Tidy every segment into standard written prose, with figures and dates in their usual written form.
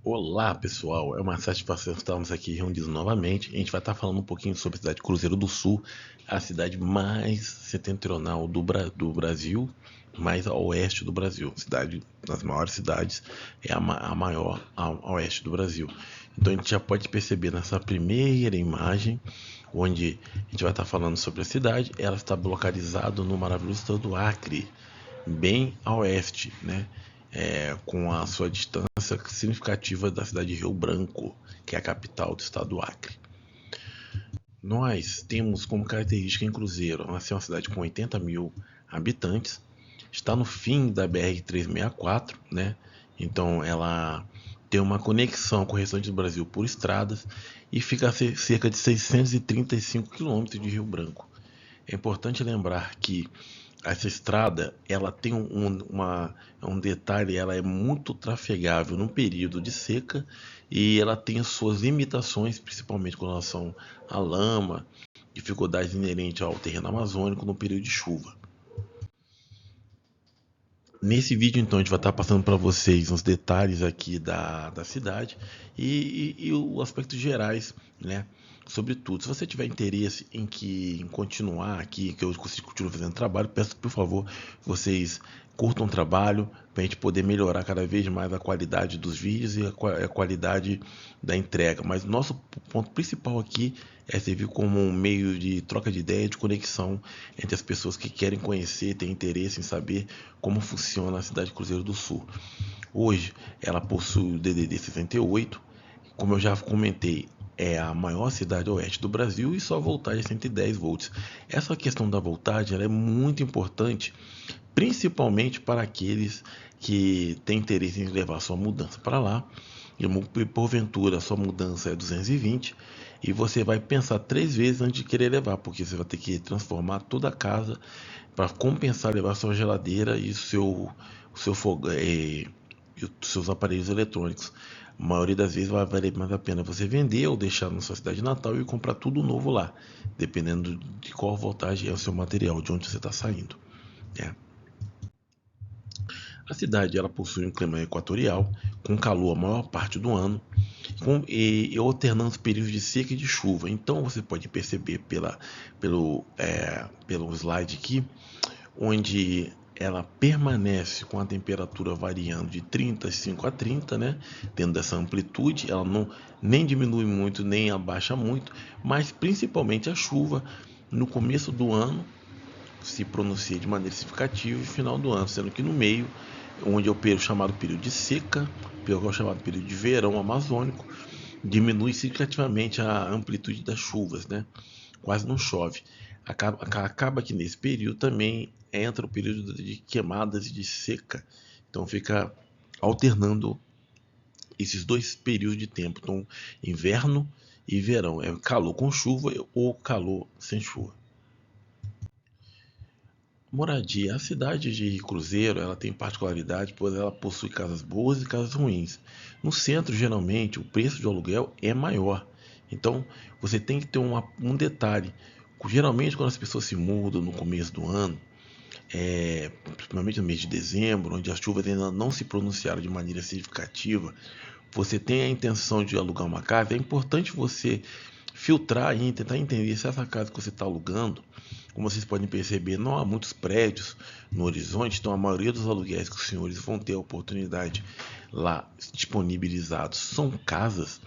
Olá pessoal, é uma satisfação estarmos aqui reunidos novamente. A gente vai estar falando um pouquinho sobre a cidade de Cruzeiro do Sul, a cidade mais setentrional do Brasil, mais a oeste do Brasil. Cidade das maiores cidades, é a maior a oeste do Brasil. Então a gente já pode perceber nessa primeira imagem, onde a gente vai estar falando sobre a cidade. Ela está localizada no maravilhoso estado do Acre, bem a oeste, né? Com a sua distância significativa da cidade de Rio Branco, que é a capital do estado do Acre. Nós temos como característica em Cruzeiro, ela é uma cidade com 80 mil habitantes, está no fim da BR-364, né? Então ela tem uma conexão com o restante do Brasil por estradas e fica a cerca de 635 quilômetros de Rio Branco. É importante lembrar que essa estrada, ela tem um detalhe, ela é muito trafegável no período de seca e ela tem as suas limitações, principalmente com relação à lama, dificuldades inerentes ao terreno amazônico no período de chuva. Nesse vídeo, então, a gente vai estar passando para vocês uns detalhes aqui da cidade e os aspectos gerais, né? Sobretudo, se você tiver interesse em continuar aqui, que eu continuo fazendo trabalho, peço por favor vocês curtam o trabalho para a gente poder melhorar cada vez mais a qualidade dos vídeos e a qualidade da entrega. Mas nosso ponto principal aqui é servir como um meio de troca de ideia, de conexão entre as pessoas que querem conhecer, têm interesse em saber como funciona a cidade de Cruzeiro do Sul. Hoje ela possui o DDD 68, como eu já comentei, é a maior cidade oeste do Brasil e sua voltagem é 110 volts. Essa questão da voltagem ela é muito importante, principalmente para aqueles que têm interesse em levar sua mudança para lá. E porventura sua mudança é 220 e você vai pensar 3 vezes antes de querer levar, porque você vai ter que transformar toda a casa para compensar levar sua geladeira e o seu fogão e os seus aparelhos eletrônicos. A maioria das vezes vai valer mais a pena você vender ou deixar na sua cidade natal e comprar tudo novo lá, dependendo de qual voltagem é o seu material, de onde você está saindo. Né? A cidade ela possui um clima equatorial, com calor a maior parte do ano, e alternando os períodos de seca e de chuva. Então você pode perceber pelo slide aqui, onde ela permanece com a temperatura variando de 35 a 30, né? Tendo essa amplitude, ela não nem diminui muito, nem abaixa muito, mas principalmente a chuva no começo do ano se pronuncia de maneira significativa e final do ano, sendo que no meio, onde é o período chamado período de seca, que é o chamado período de verão amazônico, diminui significativamente a amplitude das chuvas, né? Quase não chove. Acaba que nesse período também entra o período de queimadas e de seca. Então fica alternando esses dois períodos de tempo. Então, inverno e verão. É calor com chuva ou calor sem chuva. Moradia. A cidade de Cruzeiro ela tem particularidade, pois ela possui casas boas e casas ruins. No centro, geralmente, o preço de aluguel é maior. Então, você tem que ter um detalhe. Geralmente, quando as pessoas se mudam no começo do ano, principalmente no mês de dezembro, onde as chuvas ainda não se pronunciaram de maneira significativa, você tem a intenção de alugar uma casa, é importante você filtrar e tentar entender se essa casa que você está alugando, como vocês podem perceber, não há muitos prédios no horizonte, então a maioria dos aluguéis que os senhores vão ter a oportunidade lá disponibilizados são casas.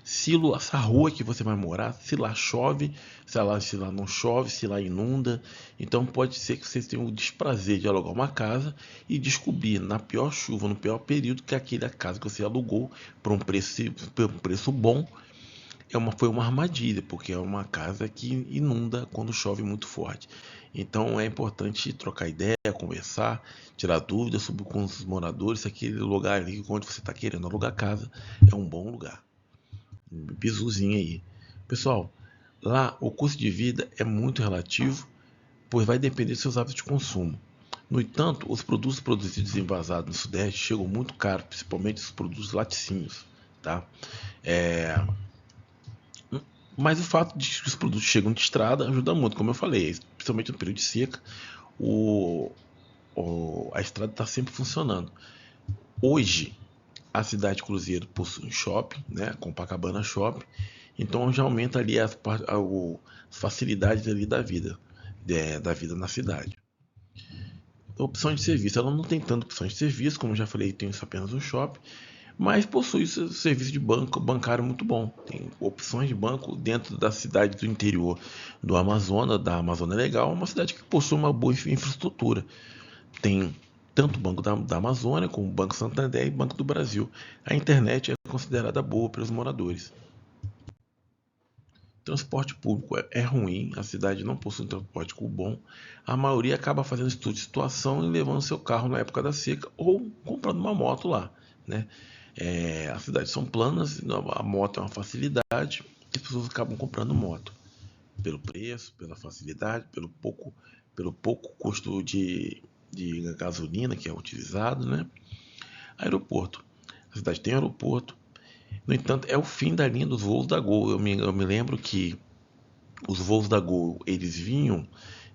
Se essa rua que você vai morar, se lá chove, se lá não chove, se lá inunda, então pode ser que vocês tenham o desprazer de alugar uma casa e descobrir na pior chuva, no pior período, que aquela casa que você alugou por um preço bom foi uma armadilha, porque é uma casa que inunda quando chove muito forte. Então é importante trocar ideia, conversar, tirar dúvidas sobre com os moradores, se aquele lugar ali onde você está querendo alugar casa é um bom lugar. Um bisuzinho aí. Pessoal, lá o custo de vida é muito relativo, pois vai depender dos seus hábitos de consumo. No entanto, os produtos produzidos e envasados no Sudeste chegam muito caros, principalmente os produtos laticínios, tá? É, mas o fato de que os produtos chegam de estrada ajuda muito, como eu falei, principalmente no período de seca, a estrada está sempre funcionando. Hoje, A cidade Cruzeiro possui um shopping, né, Copacabana Shopping, então já aumenta ali as facilidades ali da vida na cidade. Opção de serviço, ela não tem tanta opção de serviço, como eu já falei, tem apenas um shopping, mas possui serviço de banco bancário muito bom. Tem opções de banco dentro da cidade do interior do Amazonas, da Amazônia Legal, uma cidade que possui uma boa infraestrutura. Tem tanto o Banco da Amazônia, como o Banco Santander e Banco do Brasil. A internet é considerada boa pelos moradores. Transporte público é ruim, a cidade não possui um transporte público bom. A maioria acaba fazendo estudo de situação e levando seu carro na época da seca ou comprando uma moto lá, né? As cidades são planas, a moto é uma facilidade e as pessoas acabam comprando moto pelo preço, pela facilidade, pelo pouco custo de gasolina que é utilizado, né? Aeroporto. A cidade tem aeroporto. No entanto, é o fim da linha dos voos da Gol. Eu me lembro que os voos da Gol, eles vinham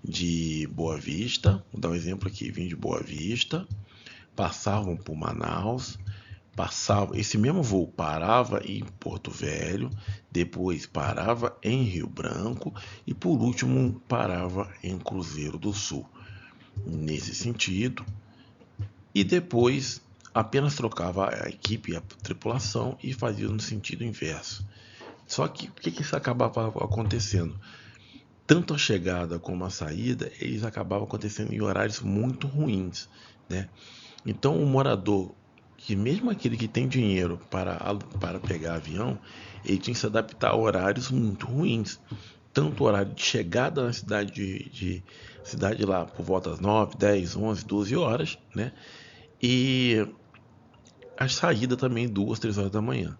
de Boa Vista, vou dar um exemplo aqui, vinham de Boa Vista, passavam por Manaus, esse mesmo voo parava em Porto Velho, depois parava em Rio Branco e por último parava em Cruzeiro do Sul. Nesse sentido, e depois apenas trocava a equipe e a tripulação e fazia no sentido inverso. Só que o que isso acabava acontecendo? Tanto a chegada como a saída, eles acabavam acontecendo em horários muito ruins, né? Então o morador, que mesmo aquele que tem dinheiro para pegar avião, ele tinha que se adaptar a horários muito ruins. Tanto o horário de chegada na cidade lá por volta das 9, 10, 11, 12 horas, né? E a saída também 2, 3 horas da manhã.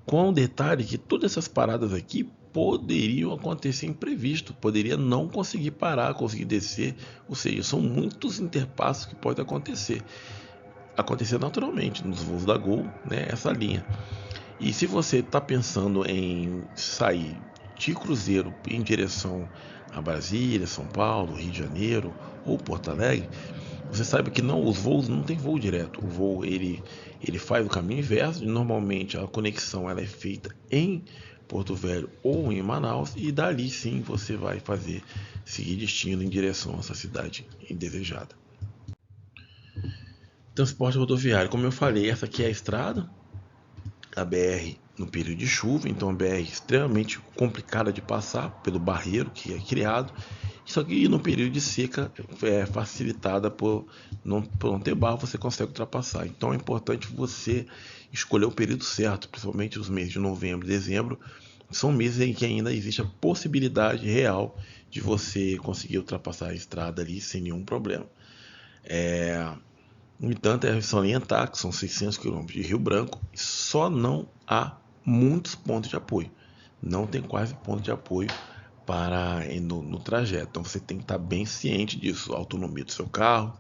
Com o detalhe que todas essas paradas aqui poderiam acontecer imprevisto, poderia não conseguir parar, conseguir descer, ou seja, são muitos interpassos que podem acontecer naturalmente nos voos da Gol, né, essa linha. E se você está pensando em sair de Cruzeiro em direção a Brasília, São Paulo, Rio de Janeiro ou Porto Alegre, você sabe que não, os voos não tem voo direto. O voo ele faz o caminho inverso. Normalmente a conexão ela é feita em Porto Velho ou em Manaus e dali sim você vai seguir destino em direção a essa cidade indesejada. Transporte rodoviário, como eu falei, essa aqui é a estrada, a BR no período de chuva, então a BR é extremamente complicada de passar pelo barreiro que é criado. Só que no período de seca é facilitada por não ter barro, você consegue ultrapassar. Então é importante você escolher o período certo, principalmente os meses de novembro e dezembro. São meses em que ainda existe a possibilidade real de você conseguir ultrapassar a estrada ali sem nenhum problema. No entanto, é salientar que são 600 quilômetros de Rio Branco e só não há muitos pontos de apoio. Não tem quase ponto de apoio no trajeto. Então você tem que estar bem ciente disso, a autonomia do seu carro,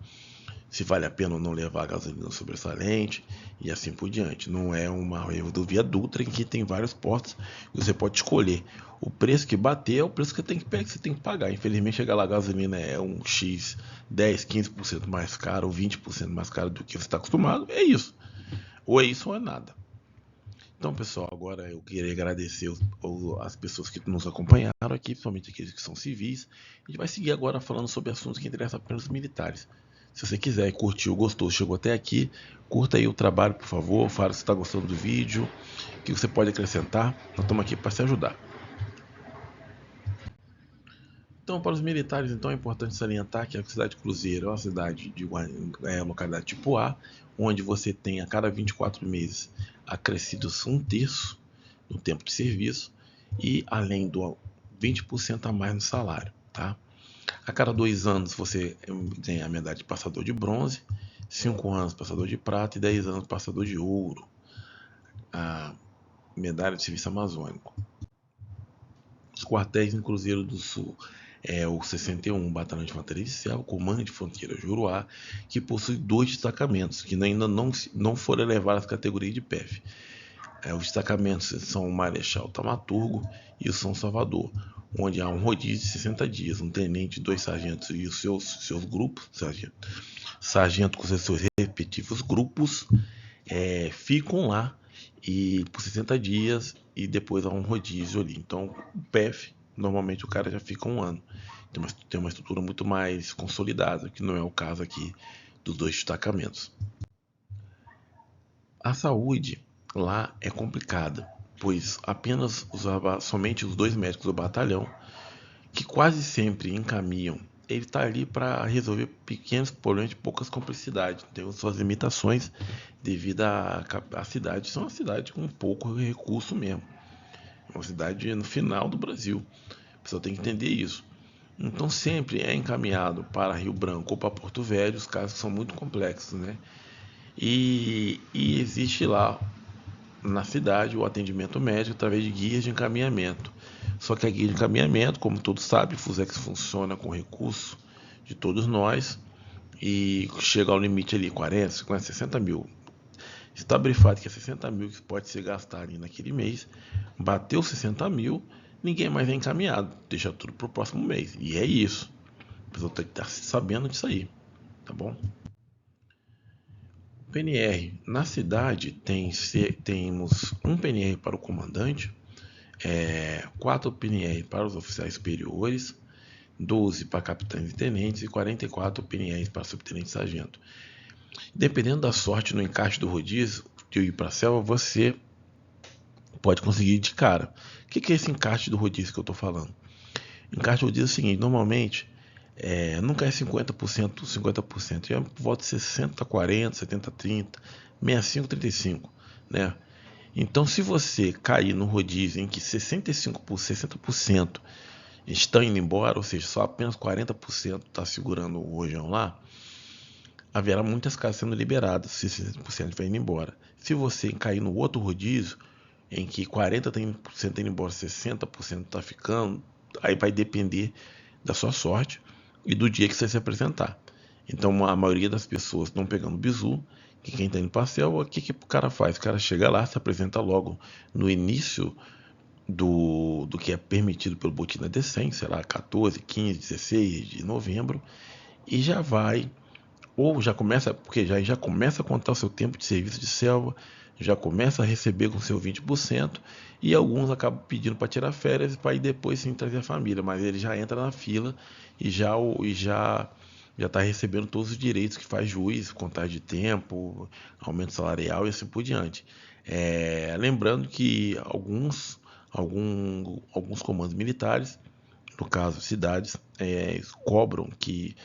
se vale a pena ou não levar a gasolina sobressalente e assim por diante. Não é uma rodovia Dutra em que tem vários postos e você pode escolher. O preço que bater é o preço que você tem que pagar. Infelizmente, chegar lá a gasolina é um X 10, 15% mais caro ou 20% mais caro do que você está acostumado. É isso. Ou é isso ou é nada. Então, pessoal, agora eu queria agradecer as pessoas que nos acompanharam aqui, principalmente aqueles que são civis. A gente vai seguir agora falando sobre assuntos que interessam apenas os militares. Se você quiser, curtiu, gostou, chegou até aqui, curta aí o trabalho, por favor, fala se está gostando do vídeo, o que você pode acrescentar. Nós estamos aqui para se ajudar. Então, para os militares, então, é importante salientar que a cidade de Cruzeiro é uma cidade localidade tipo A, onde você tem a cada 24 meses acrescidos 1/3 no tempo de serviço e além do 20% a mais no salário, tá? A cada 2 anos você ganha a medalha de passador de bronze, 5 anos passador de prata e 10 anos passador de ouro, a medalha de serviço amazônico. Os quartéis em Cruzeiro do Sul é o 61 Batalhão de Infantaria de Selva, Comando de Fronteira Juruá, que possui 2 destacamentos, que ainda não foram elevados à categoria de PEF. Os destacamentos são o Marechal Tamaturgo e o São Salvador, onde há um rodízio de 60 dias, um tenente, 2 sargentos e os seus grupos, sargento com os seus respectivos grupos, ficam lá e por 60 dias e depois há um rodízio ali. Então, o PEF, normalmente o cara já fica um ano. Tem uma estrutura muito mais consolidada, que não é o caso aqui dos dois destacamentos. A saúde lá é complicada, pois apenas somente os dois médicos do batalhão, que quase sempre encaminham, ele está ali para resolver pequenos problemas de poucas complexidades, tem suas limitações devido à cidade, são uma cidade com pouco recurso mesmo, uma cidade no final do Brasil, a pessoa tem que entender isso. Então sempre é encaminhado para Rio Branco ou para Porto Velho, os casos são muito complexos, né? E existe lá na cidade o atendimento médico através de guias de encaminhamento. Só que a guia de encaminhamento, como todos sabem, o Fusex funciona com recurso de todos nós e chega ao limite ali, 40, 50, 60 mil. Está brifado que é 60 mil que pode se gastar ali naquele mês, bateu 60 mil, ninguém mais é encaminhado, deixa tudo para o próximo mês. E é isso. A pessoa tem que estar sabendo disso aí, tá bom? PNR. Na cidade temos um PNR para o comandante, 4 PNR para os oficiais superiores, 12 para capitães e tenentes e 44 PNRs para subtenente e sargento. Dependendo da sorte no encaixe do rodízio de ir para a selva, você pode conseguir de cara. O que é esse encaixe do rodízio que eu estou falando? Encaixe do rodízio é o seguinte, normalmente nunca é 50%, 50%, é por volta de 60, 40, 70, 30, 65, 35, né? Então, se você cair no rodízio em que 65%, 60% estão indo embora, ou seja, só apenas 40% está segurando o rojão lá, haverá muitas casas sendo liberadas, se 60% vai indo embora. Se você cair no outro rodízio, em que 40% está indo embora, 60% está ficando, aí vai depender da sua sorte e do dia que você se apresentar. Então, a maioria das pessoas estão pegando bizu, que quem está indo para a selva, o que o cara faz? O cara chega lá, se apresenta logo no início do que é permitido pelo boletim da DECEM, sei lá, 14, 15, 16 de novembro, e já vai, ou já começa, porque já começa a contar o seu tempo de serviço de selva, já começa a receber com seu 20%, e alguns acabam pedindo para tirar férias para ir depois sim trazer a família, mas ele já entra na fila e já está recebendo todos os direitos que faz juiz, contagem de tempo, aumento salarial e assim por diante. Lembrando que alguns comandos militares, no caso cidades, cobram que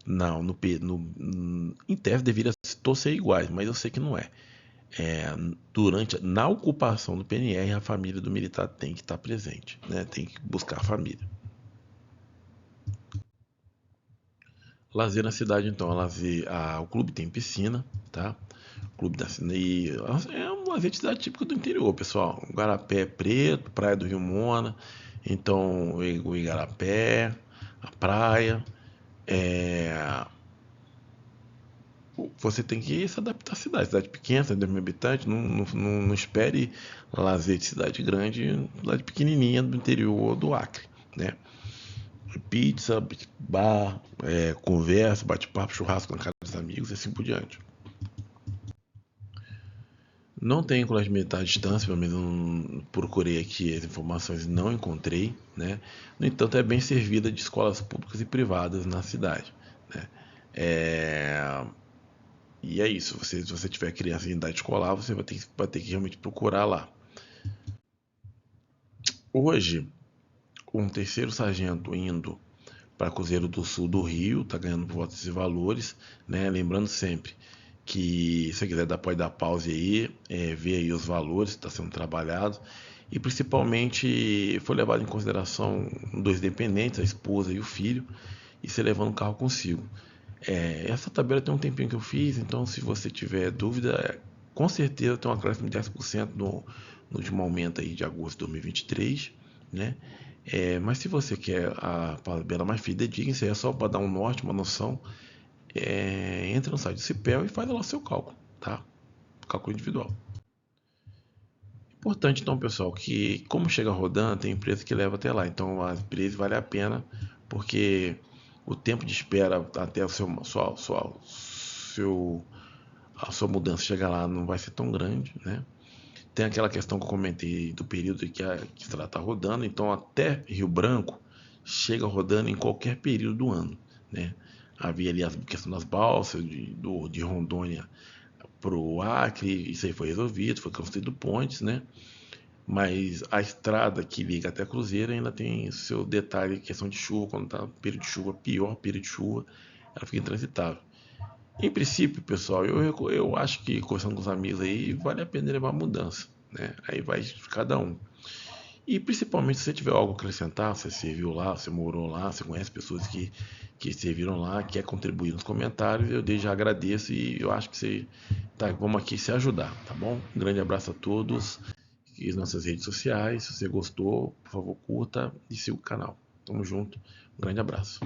não, em tese deveria todos ser iguais, mas eu sei que não é. Na ocupação do PNR, a família do militar tem que estar presente, né? Tem que buscar a família. Lazer na cidade, então, o clube tem piscina, tá? O clube da e é uma lazer de cidade típica do interior, pessoal. O Igarapé é preto, praia do Rio Mona, então o Igarapé, a praia, é, você tem que se adaptar à cidade. Cidade pequena, 2 mil habitantes, não espere lazer de cidade grande, cidade pequenininha do interior do Acre, né? Pizza, bar, conversa, bate-papo, churrasco na casa dos amigos e assim por diante. Não tem colégio militar à distância, pelo menos não procurei aqui as informações e não encontrei, né? No entanto, é bem servida de escolas públicas e privadas na cidade, né? É, E é isso, se você tiver criança em idade escolar, você vai ter que realmente procurar lá. Hoje, um terceiro sargento indo para Cruzeiro do Sul do Rio, está ganhando por volta desses valores, né? Lembrando sempre que se você quiser pode dar pause aí, ver aí os valores que está sendo trabalhado e principalmente foi levado em consideração dois dependentes, a esposa e o filho, e você levando o carro consigo. Essa tabela tem um tempinho que eu fiz, então se você tiver dúvida, com certeza tem um acréscimo de 10% no último aumento aí de agosto de 2023, né? Mas se você quer a tabela mais fidedigna, isso aí é só para dar um norte, uma noção, entra no site do CIPEL e faz lá o seu cálculo, tá? Cálculo individual. Importante então, pessoal, que como chega rodando, tem empresa que leva até lá, então a empresa vale a pena, porque o tempo de espera até o seu a sua mudança chegar lá não vai ser tão grande, né? Tem aquela questão que eu comentei do período que a estrada está rodando, então até Rio Branco chega rodando em qualquer período do ano, né? Havia ali a questão das balsas, de Rondônia para o Acre, isso aí foi resolvido, foi construído pontes, né? Mas a estrada que liga até Cruzeiro ainda tem seu detalhe, questão de chuva, quando está período de chuva, pior período de chuva, ela fica intransitável. Em princípio, pessoal, eu acho que conversando com os amigos aí, vale a pena levar mudança, né? Aí vai de cada um. E principalmente se você tiver algo a acrescentar, você serviu lá, você morou lá, você conhece pessoas que serviram lá, quer contribuir nos comentários, eu desde já agradeço e eu acho que você tá, vamos aqui se ajudar, tá bom? Um grande abraço a todos e nas nossas redes sociais. Se você gostou, por favor, curta e siga o canal. Tamo junto. Um grande abraço.